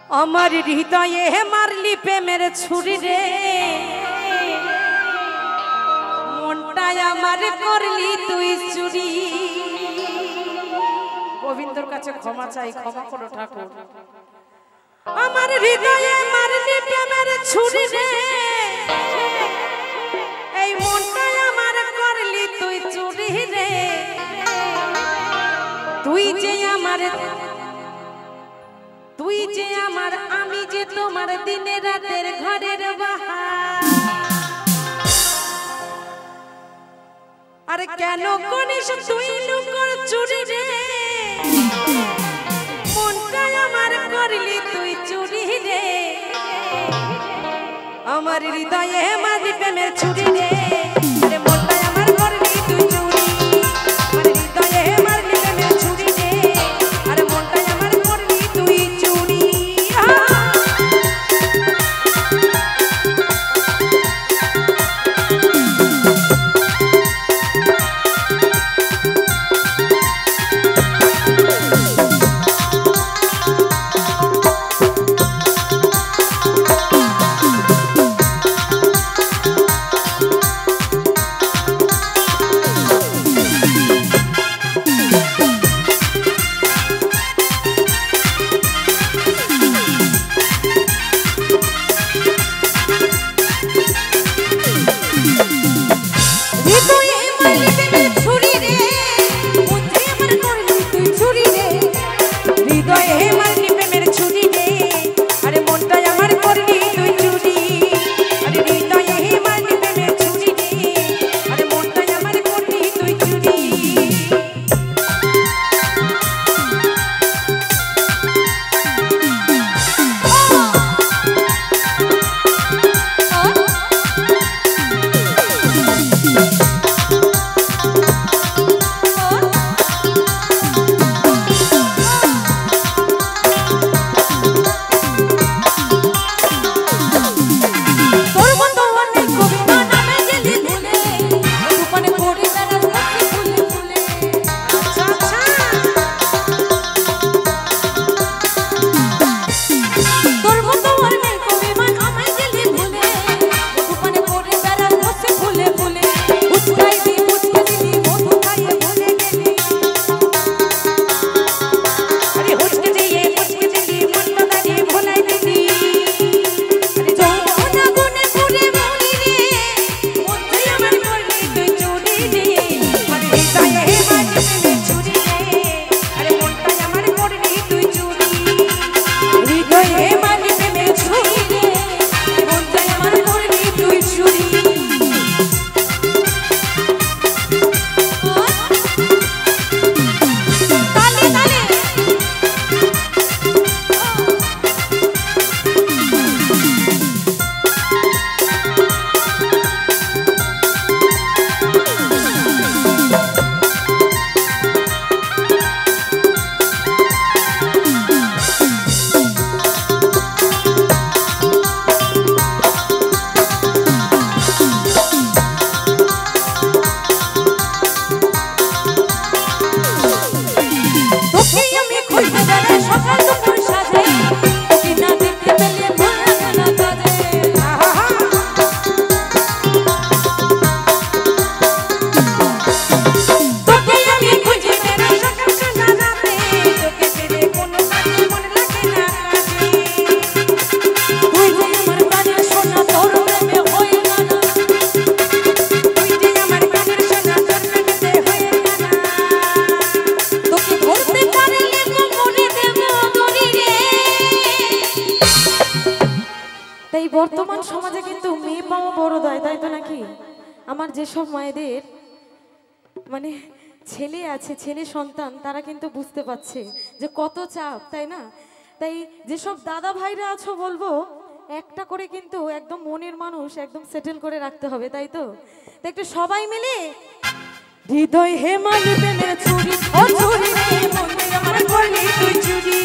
আমার হৃদয়ে মারলি প্রেমের ছুরি রে, মনটাই আমার করলি তুই চুরি। গোবিন্দর কাছে ক্ষমা চাই, ক্ষমা করো ঠাকুর। আমার হৃদয়ে মারলি প্রেমের ছুরি রে, এই মনটাই আমার করলি তুই চুরি রে। তুই যে আমার, তুই যে আমার, আমি যে তোমার দিনে রাতের ঘরের বাহার। আরে কেন করিস তুই লুকোর চুরি রে, মনটা আমার করলি তুই চুরি রে। আমার হৃদয়ে মাঝি প্রেমের ছুরি রে, আরে মনটা আমার করলি তুই চুরি। আমার হৃদয়ে মারলি প্রেমের ছুরি রে, আরে মনটা আমার করলি তুই চুরি। বর্তমান সমাজে কিন্তু মেয়ে পাওয়া বড় দায়, তাই তো নাকি? আমার যেসব মায়েদের মানে ছেলে আছে, ছেলে সন্তান, তারা কিন্তু বুঝতে পারছে যে কত চাপ, তাই না? তাই যেসব দাদা ভাইরা আছো বলবো, একটা করে কিন্তু একদম মনের মানুষ একদম সেটেল করে রাখতে হবে, তাই তো? তাই একটু সবাই মিলে হৃদয় হে মালি প্রেমের ছুরি, ও ছুরি রে মন আমার করলি তুই চুরি।